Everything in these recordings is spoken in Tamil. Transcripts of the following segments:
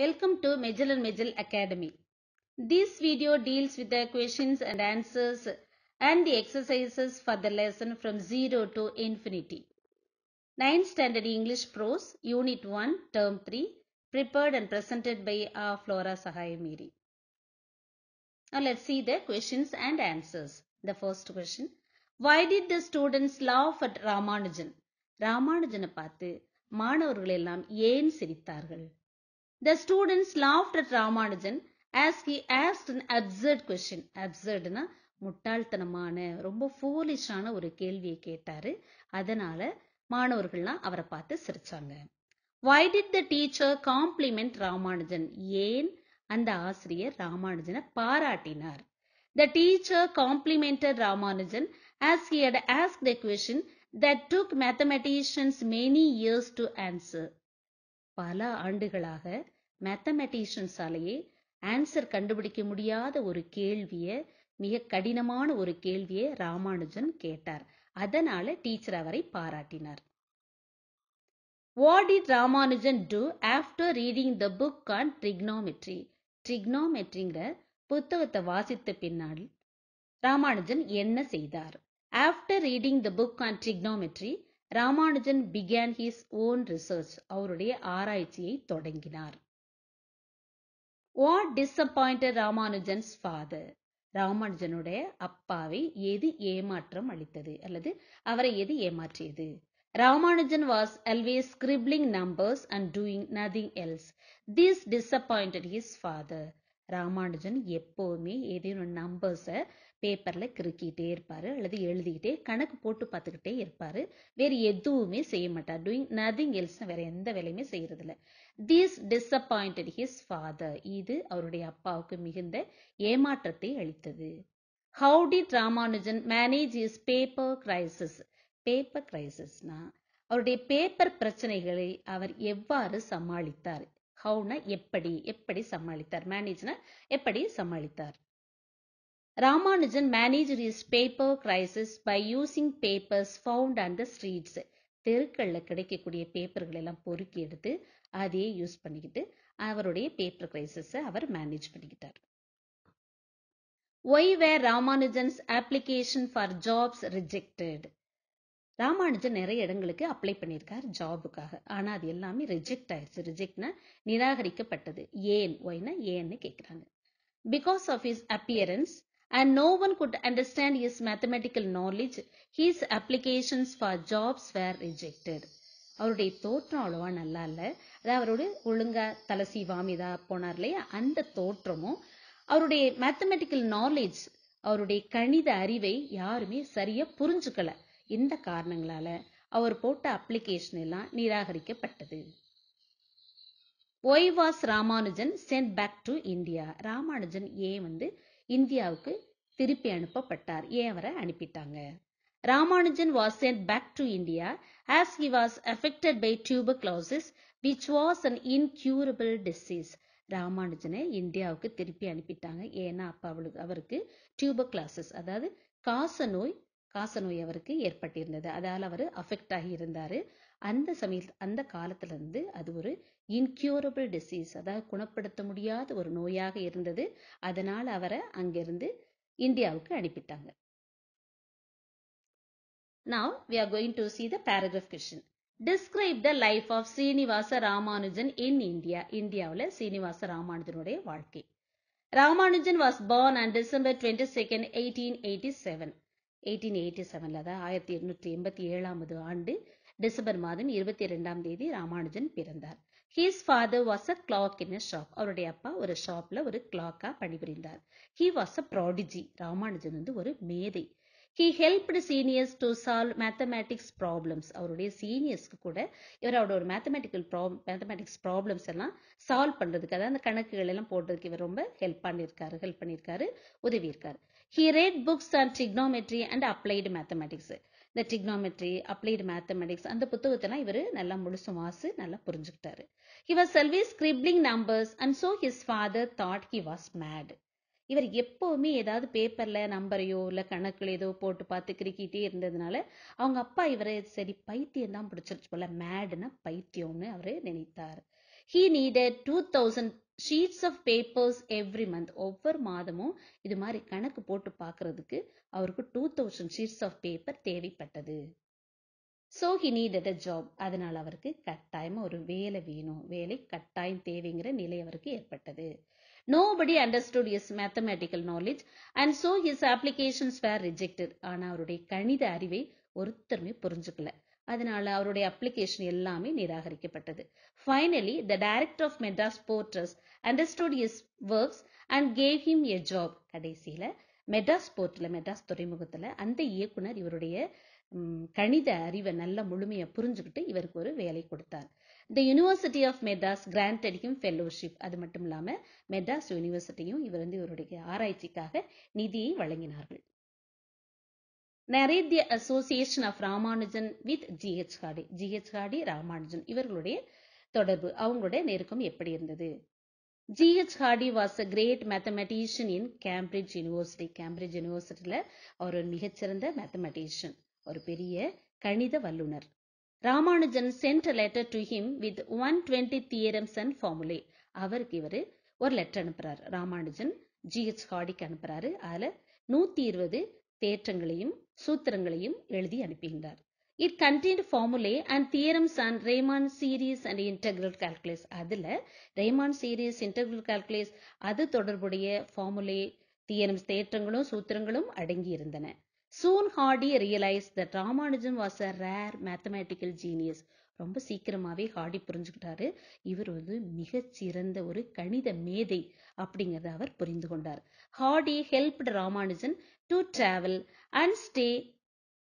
Welcome to Majel and Majel Academy. This video deals with the questions and answers and the exercises for the lesson from 0 to infinity. 9th Standard English Prose, Unit 1, Term 3, prepared and presented by Flora Sahayamiri. Now let's see the questions and answers. The first question, why did the students laugh at Ramanujan? ராமானுஜனை பார்த்து மாணவர்கள் எல்லாம் ஏன் சிரித்தார்கள்? The students laughed at Ramanujan as he asked an absurd question. Absurdனா முட்டாள்தனமான ரொம்ப ஃபூலிஷான ஒரு கேள்வியை கேட்டாரு. அதனால மாணவர்கள்லாம் அவரை பார்த்து சிரிச்சாங்க. Why did the teacher compliment Ramanujan? ஏன் அந்த ஆசிரியர் ராமானுஜனை பாராட்டினார்? The teacher complimented Ramanujan as he had asked a question that took mathematicians many years to answer. பல ஆண்டுகளாக மேத்தமெட்டிஷியன்ஸாலேயே ஆன்சர் கண்டுபிடிக்க முடியாத ஒரு கேள்வியை, மிக கடினமான ஒரு கேள்வியை ராமானுஜன் கேட்டார். அதனால டீச்சர் அவரை பாராட்டினார். What did Ramanujan do after reading the book on trigonometry? trigonometryங்கிற புத்தகத்தை வாசித்த பின்னால் ராமானுஜன் என்ன செய்தார்? After reading the book on trigonometry, Ramanujan began his own research. அவருடைய ஆராய்ச்சியை தொடங்கினார். What disappointed Ramanujan's father? ராமானுஜனுடைய அப்பாவை எது ஏமாற்றம் அளித்தது அல்லது அவரை எது ஏமாற்றியது? Ramanujan was always scribbling numbers and doing nothing else. This disappointed his father. Ramanujan எப்பவுமே ஏதேனும் நம்பர்ஸை பேப்பர்ல கிறுக்கிட்டே இருப்பாரு அல்லது எழுதிக்கிட்டே கணக்கு போட்டு பார்த்துக்கிட்டே இருப்பாரு. வேறு எதுவுமே செய்ய மாட்டார். டூயிங் நதிங் எல்ஸ், வேற எந்த வேலையுமே செய்யறது இல்லை. This disappointed his father. இது அவருடைய அப்பாவுக்கு மிகுந்த ஏமாற்றத்தை அளித்தது. How did Ramanujan manage his paper crisis? Paper கிரைசிஸ்னா அவருடைய பேப்பர் பிரச்சனைகளை அவர் எவ்வாறு சமாளித்தார்? ஹவுனா எப்படி, எப்படி சமாளித்தார்? மேனேஜ்னா எப்படி சமாளித்தார்? Ramanujan managed his paper crisis by using papers found on the streets. தெருக்கள்ல கிடைக்கக்கூடிய பேப்பர்கள் எல்லாம் பொறுக்கி எடுத்து அதையே யூஸ் பண்ணிக்கிட்டு அவருடைய பேப்பர் கிரைசிஸை அவர் மேனேஜ் பண்ணிக்கிட்டார். Why were Ramanujan's application for jobs rejected? Ramanujan நிறைய இடங்களுக்கு அப்ளை பண்ணியிருக்கார் ஜாபுக்காக. ஆனா அது எல்லாமே ரிஜெக்ட் ஆயிடுச்சு. ரிஜெக்ட்னா நிராகரிக்கப்பட்டது. ஏன்? ஒய்னா ஏன்னு கேட்கிறாங்க. Because of his appearance and no one could understand his mathematical knowledge, his applications for jobs were rejected. அவருடைய தோற்றம் அவ்வளவா நல்லா இல்லை. அதாவது அவரோட ஒழுங்கா தலை சீவாமிதா போனார் இல்லையா, அந்த தோற்றமும் அவருடைய மேத்தமெட்டிக்கல் நாலேஜ், அவருடைய கணித அறிவை யாருமே சரியா புரிஞ்சுக்கல. இந்த காரணங்களால அவர் போட்ட அப்ளிகேஷன் எல்லாம் நிராகரிக்கப்பட்டது. Why was Ramanujan sent back to India? Ramanujan ஏன் இந்தியாவுக்கு திருப்பி அனுப்பப்பட்டார்? ஏன் அவரை அனுப்பிட்டாங்க? Ramanujan was sent back to India as he was affected by tuberculosis, which was an incurable disease. ராமானுஜனை இந்தியாவுக்கு திருப்பி அனுப்பிட்டாங்க. ஏன்னா அப்ப அவருக்கு டியூபர்குலோசிஸ், அதாவது காசநோய் அவருக்கு ஏற்பட்டிருந்தது. அதால அவர் அஃபெக்ட் ஆகி இருந்தாரு. அந்த காலத்துல இருந்து அது ஒரு இன்க்யூரபிள் டிசீஸ், அதாவது குணப்படுத்த முடியாத ஒரு நோயாக இருந்தது. அதனால அவரை அங்கிருந்து இந்தியாவுக்கு அனுப்பிட்டாங்க. Now we are going to see the paragraph question. Describe the life of Srinivasa Ramanujan in India. இந்தியாவுல சீனிவாச ராமானுஜனுடைய வாழ்க்கை. Ramanujan was born on December 22nd, 1887. 1887ல தான் 1887 ஆண்டு டிசம்பர் மாதம் 22ஆம் தேதி ராமானுஜன் பிறந்தார். His father was a clerk in a shop. அவருடைய அப்பா ஒரு ஷாப்ல ஒரு கிளாக்கா பணிபுரிந்தார். He was a prodigy. Ramanujan ஒரு மேதை. He helped seniors to solve mathematics problems. அவருடைய சீனியர்ஸ்க்கு கூட இவரோட ஒரு மேத்தமெட்டிக்ஸ் ப்ராப்ளம்ஸ் எல்லாம் சால்வ் பண்றதுக்கு, அதாவது அந்த கணக்குகள் எல்லாம் போடுறதுக்கு இவர் ரொம்ப ஹெல்ப் பண்ணியிருக்காரு, உதவி இருக்காரு. He read books on trigonometry and applied mathematics. இந்த trigonometry, applied mathematics அந்த புத்தகத்தெல்லாம் இவர் நல்லா முழுசும் நல்லா புரிஞ்சுக்கிட்டாரு. He was always scribbling numbers and so his father thought he was mad. இவர் எப்பவுமே ஏதாவது பேப்பர்ல நம்பரையோ இல்ல கணக்குல ஏதோ போட்டு பார்த்து கிறுக்கிட்டே இருந்ததுனால அவங்க அப்பா இவரை சரி பைத்தியம் தான் பிடிச்சிருச்சு போல, மேடுனா பைத்தியம்னு அவரு நினைத்தார். He needed 2000 sheets of papers every month. ஒவ்வொரு மாதமும் இது மாதிரி கணக்கு போட்டு பார்க்கறதுக்கு அவருக்கு 2000 sheets of paper தேவைப்பட்டது. So he needed a job. அதனால் அவருக்கு கட்டாயமா ஒரு வேலை வேணும், வேலை கட்டாயம் தேவைங்கிற நிலை அவருக்கு ஏற்பட்டது. Nobody understood his mathematical knowledge and so his applications were rejected. ஆனா அவருடைய கணித அறிவை ஒருத்தருமே புரிஞ்சுக்கல, அதனால அவருடைய அப்ளிகேஷன் எல்லாமே நிராகரிக்கப்பட்டது. Finally, the director of Madras Port Trust understood his works and gave him a job. கடைசியில மெட்ராஸ் போர்ட்ல, மெட்ராஸ் துறைமுகத்துல அந்த இயக்குனர் இவருடைய கணித அறிவை நல்ல முழுமையை புரிஞ்சுக்கிட்டு இவருக்கு ஒரு வேலை கொடுத்தார். The University of Madras granted him fellowship. அது மட்டும் இல்லாம மெட்ராஸ் யூனிவர்சிட்டியும் இவருடைய ஆராய்ச்சிக்காக நிதியை வழங்கினார்கள். Narrate the association of Ramanujan with G.H. Hardy. G.H. Hardy, Ramanujan இவர்களுடைய தொடர்பு, அவங்களுடைய நெருக்கம் எப்படி இருந்தது? G.H. Hardy was a great mathematician in Cambridge University. Cambridge Universityல அவர் ஒரு மிகச்சிறந்த mathematician, ஒரு பெரிய கணித வல்லுனர். Ramanujan sent a letter to him with 120 theorems and formulae. அவருக்கு இவரு ஒரு லெட்டர் அனுப்புறாரு. ராமானுஜன் G.H. Hardyக்கு அனுப்புறாரு. அதுல 120 தேற்றங்களையும் சூத்திரங்களையும் எழுதி அனுப்புகின்றார். It contained formulae and theorems on Riemann series and integral calculus. அதுல Riemann series, integral calculus அது தொடர்புடைய formulae, theorems, தேற்றங்களும் சூத்திரங்களும் அடங்கி இருந்தன. Soon Hardy realized that Ramanujan was a rare mathematical genius. ரொம்ப சீக்கிரமாவே ஹார்டி புரிஞ்சுக்கிட்டாரு, இவர் மிகச்சிறந்த ஒரு கணித மேதை அப்படிங்கறத அவர் புரிந்து கொண்டார். Hardy helped Ramanujan to travel and stay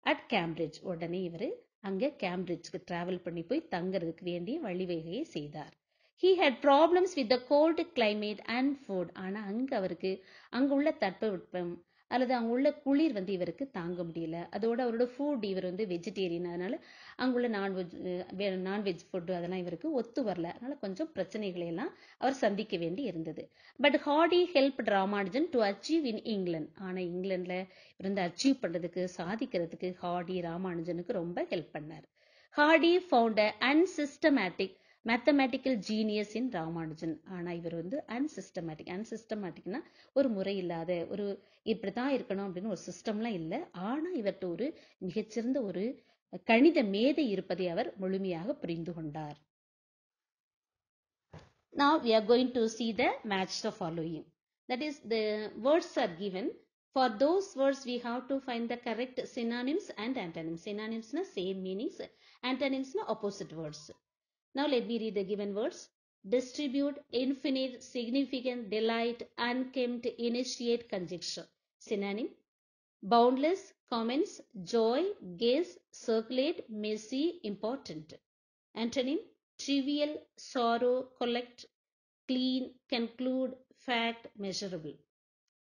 at Cambridge. உடனே இவர் அங்க கேம்பிரிட்ஜ்க்கு டிராவல் பண்ணி போய் தங்கறதுக்கு வேண்டிய வழிவகையை செய்தார். He had problems with the cold climate and food. ஆனா அங்க உள்ள தட்பவெப்பம் அல்லது அங்க உள்ள குளிர் இவருக்கு தாங்க முடியல. அதோட அவரோட ஃபுட், இவர் வெஜிடேரியன், அதனால அங்குள்ள நான்வெஜ் ஃபுட் அதெல்லாம் இவருக்கு ஒத்து வரல. அதனால கொஞ்சம் பிரச்சனைகளை எல்லாம் அவர் சந்திக்க வேண்டி இருந்தது. But Hardy help Ramanujan to achieve in England. ஆனா இங்கிலாந்துல இவர் அச்சீவ் பண்றதுக்கு, சாதிக்கிறதுக்கு ஹார்டி ராமானுஜனுக்கு ரொம்ப ஹெல்ப் பண்ணார். Hardy found a unsystematic mathematical genius in Ramanujan. ஆனா இவர் அன்சிஸ்டமேட்டிக்னா ஒரு முறை இல்லாத, ஒரு இப்படித்தான் இருக்கணும் அப்படின்னு ஒரு சிஸ்டம்லாம் இல்லை. ஆனா இவர்கிட்ட ஒரு மிகச்சிறந்த ஒரு கணித மேதை இருப்பதை அவர் முழுமையாக புரிந்து கொண்டார். Now we are going to see the match the following. That is, the words are given. For those words we have to find the correct synonyms and antonyms. Synonyms na same meanings, antonyms na opposite words. Now let me read the given words. Distribute, infinite, significant, delight, unkempt, initiate, conjecture. Synonym: boundless, commence, joy, guess, circulate, messy, important. Antonym: trivial, sorrow, collect, clean, conclude, fact, measurable.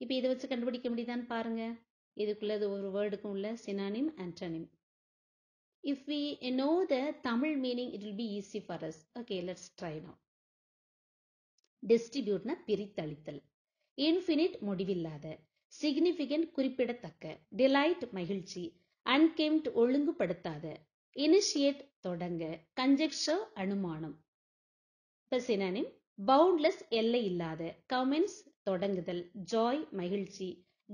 இப்போ இதை வச்சு கண்டுபிடிக்க முடியுதான்னு பாருங்க. இதுக்குள்ளது ஒரு வேர்டுக்கும் உள்ள synonym, antonym. If we know the Tamil meaning, it will be easy for us. Okay, let's try now. Distribute na பிரித்தளித்தல், infinite முடிவில்லாத, significant குறிப்பிடத்தக்க, delight மகிழ்ச்சி, unkempt ஒழுங்குபடுத்தாத, initiate தொடங்க, conjecture அனுமானம். இப்ப synonym: boundless எல்லை இல்லாத, commence தொடங்குதல், joy மகிழ்ச்சி,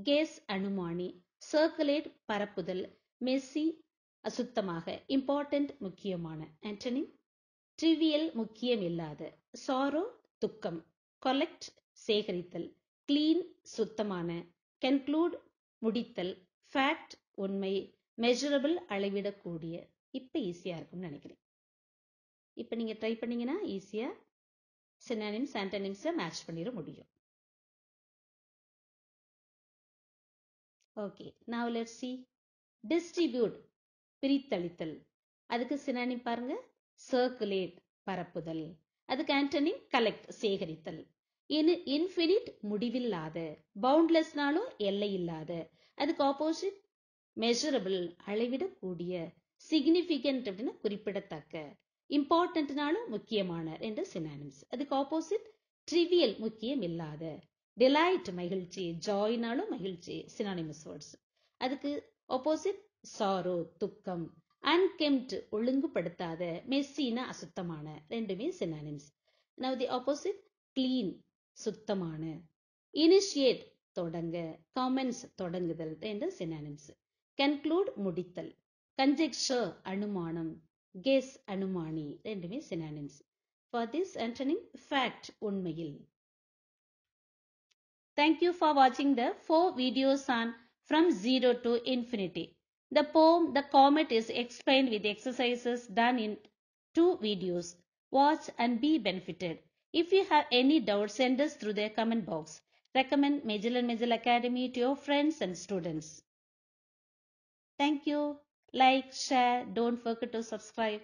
guess அனுமானி, circulate பரப்புதல், messy அசுத்தமாக, important முக்கியமான. Antonym: trivial முக்கியம் இல்லாத, sorrow துக்கம், collect சேகரித்தல், clean சுத்தமான, conclude முடித்தல், fact உண்மை, measurable அளவிடக்கூடிய. இப்ப ஈஸியா இருக்கும்னு நினைக்கிறேன். இப்ப நீங்க ட்ரை பண்ணீங்கன்னா ஈஸியா synonyms, antonyms மேட்ச் பண்ணிட முடியும். Okay, now let's see. Distribute பிரித்தளித்தல், அதுக்கு synonym பாருங்க, circulate பரப்புதல், அதுக்கு antonym collect சேகரித்தல். infinite முடிவில்லாத, boundlessனாலும் எல்லை இல்லாத, அதுக்கு opposite measurable அளவிடக்கூடிய, significant அப்படின்னா குறிப்பிடத்தக்க, importantனாலும் முக்கியமான, ரெண்டு synonyms. அதுக்கு opposite trivial முக்கியம் இல்லாத, delight மகிழ்ச்சி, joyனாலும் மகிழ்ச்சி, synonymous words. அதுக்கு opposite sorrow துக்கம், unkempt ஒழுங்குபடுத்தாத, மெஸ்ஸினா அசுத்தமான, ரெண்டுமே synonyms. Now the opposite, clean, சுத்தமான. Initiate, தொடங்க. Commence, தொடங்குதல். ரெண்டு synonyms. Conclude, முடித்தல். Conjecture, அனுமானம். Guess, அனுமானி. ரெண்டுமே synonyms. For this antonym, fact, உண்மையில். Thank you for watching the 4 videos on From Zero to Infinity. The poem The Comet is explained with exercises done in 2 videos. Watch and be benefited. If you have any doubts, send us through the comment box. Recommend Majel and Majel Academy to your friends and students. Thank you. Like, share, don't forget to subscribe.